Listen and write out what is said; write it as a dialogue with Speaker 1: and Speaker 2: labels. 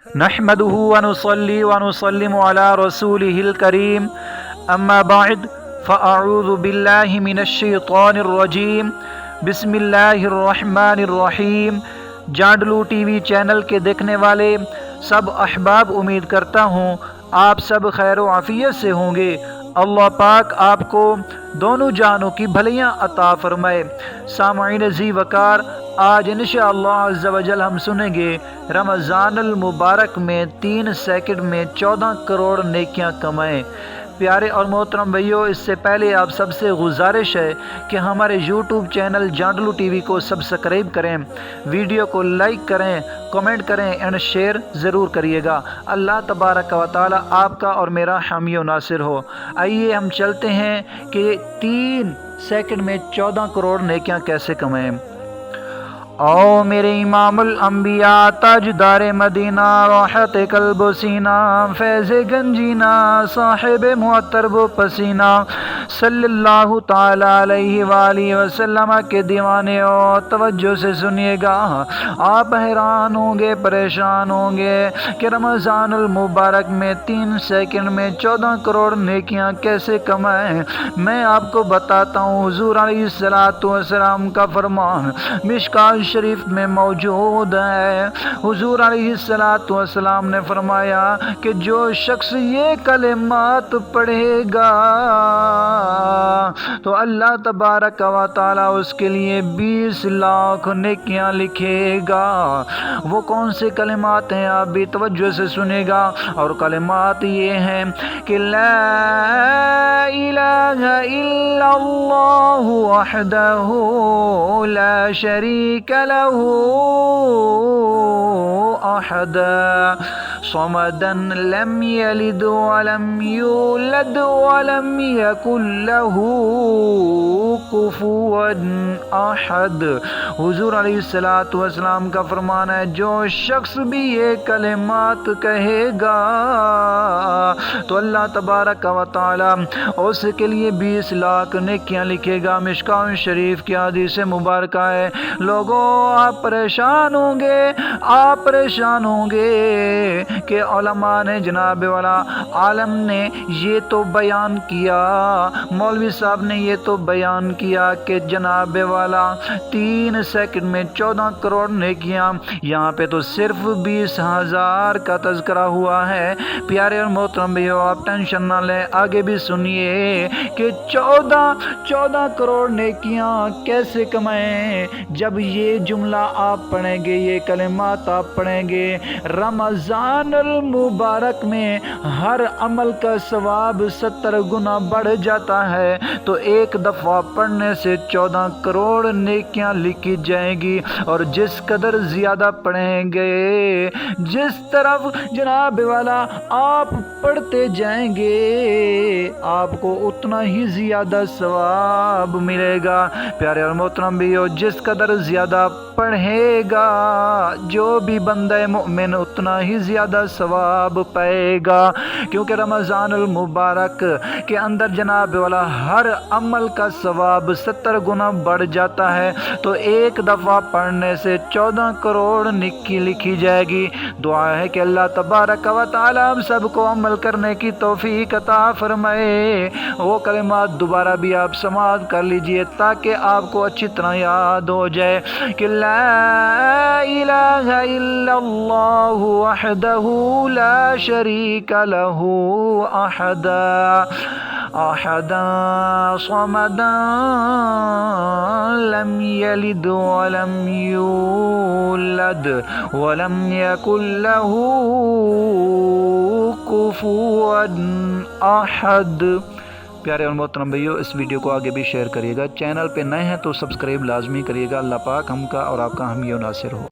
Speaker 1: نحمده ونصلي ونسلم على رسوله الكريم اما بعد فاعوذ باللہ من الشیطان الرجیم بسم اللہ الرحمن الرحیم۔ جانڈلو ٹی وی چینل کے دیکھنے والے سب احباب، امید کرتا ہوں آپ سب خیر و عافیت سے ہوں گے۔ اللہ پاک آپ کو دونوں جانوں کی بھلیاں عطا فرمائے۔ سامعین ذی وقار، آج انشاءاللہ عز و جل ہم سنیں گے رمضان المبارک میں 3 سیکنڈ میں 14 کروڑ نیکیاں کمائیں۔ پیارے اور محترم بھائیو، اس سے پہلے آپ سب سے گزارش ہے کہ ہمارے یوٹیوب چینل جانڈلو ٹی وی کو سبسکرائب کریں، ویڈیو کو لائک کریں، کمنٹ کریں اینڈ شیئر ضرور کریے گا۔ اللہ تبارک و تعالی آپ کا اور میرا حامی و ناصر ہو۔ آئیے ہم چلتے ہیں کہ 3 سیکنڈ میں 14 کروڑ نیکیاں کیسے کمائیں۔ او میرے امام الانبیاء، تاجدار مدینہ، راحت قلب و سینہ، فیض گنجینہ، صاحب معطر و پسینہ، صلی اللہ تعالی علیہ وآلہ وسلم کے دیوانے اور توجہ سے سنیے گا۔ آپ حیران ہوں گے، پریشان ہوں گے کہ رمضان المبارک میں 3 سیکنڈ میں 14 کروڑ نیکیاں کیسے کمائیں۔ میں آپ کو بتاتا ہوں، حضور علیہ السلام کا فرمان مشکوٰۃ شریف میں موجود ہے۔ حضور علیہ السلام نے فرمایا کہ جو شخص یہ کلمات پڑھے گا تو اللہ تبارک و تعالی اس کے لیے 20 لاکھ نیکیاں لکھے گا۔ وہ کون سے کلمات ہیں؟ آپ بھی توجہ سے سنے گا، اور کلمات یہ ہیں کہ لا الہ الا اللہ وحدہ لا شریک لہ احد صمدا لم یلد ولم یولد ولم یکن لہ کفوا احد۔ حضور علیہ السلام کا فرمان ہے، جو شخص بھی یہ کلمات کہے گا تو اللہ تبارک و تعالی اس کے لیے 20 لاکھ نیکیاں لکھے گا۔ مشکوٰۃ شریف کی حدیث مبارکہ ہے۔ لوگوں، آپ پریشان ہوں گے کہ علماء نے، جناب والا عالم نے یہ تو بیان کیا، مولوی صاحب نے یہ تو بیان کیا کہ جناب والا 3 سیکنڈ میں 14 کروڑ نیکیاں، یہاں پہ تو صرف 20,000 کا تذکرہ ہوا ہے۔ پیارے اور محترم بھائیو، آپ ٹینشن نہ لیں، آگے بھی سنیے کہ 14 کروڑ نیکیاں کیسے کمائیں۔ جب یہ جملہ آپ پڑھیں گے، یہ کلمات آپ پڑھیں گے، رمضان المبارک میں ہر عمل کا ثواب 70 گنا بڑھ جاتا ہے، تو ایک دفعہ پڑھنے سے 14 کروڑ نیکیاں لکھی جائیں گی۔ اور جس قدر زیادہ پڑھیں گے، جس طرف جناب والا آپ پڑھتے جائیں گے، آپ کو اتنا ہی زیادہ ثواب ملے گا۔ پیارے اور محترم بھائیو، جس قدر زیادہ پڑھے گا جو بھی بندہ مومن، اتنا ہی زیادہ ثواب پائے گا، کیونکہ رمضان المبارک کے اندر جناب والا ہر عمل کا ثواب 70 گنا بڑھ جاتا ہے، تو ایک دفعہ پڑھنے سے 14 کروڑ نیکی لکھی جائے گی۔ دعا ہے کہ اللہ تبارک و تعالی ہم سب کو عمل کرنے کی توفیق عطا فرمائے۔ وہ کلمات دوبارہ بھی آپ سماعت کر لیجئے تاکہ آپ کو اچھی طرح یاد ہو جائے کہ لا الہ الا اللہ وحدہ لا شریک لہ احد صمدا لم یلد ولم یولد ولم یکن لہ کفوا احد۔ پیارے اور محترم بھائیو، اس ویڈیو کو آگے بھی شیئر کریے گا۔ چینل پہ نئے ہیں تو سبسکرائب لازمی کریے گا۔ اللہ پاک ہم کا اور آپ کا حامی و ناصر ہو۔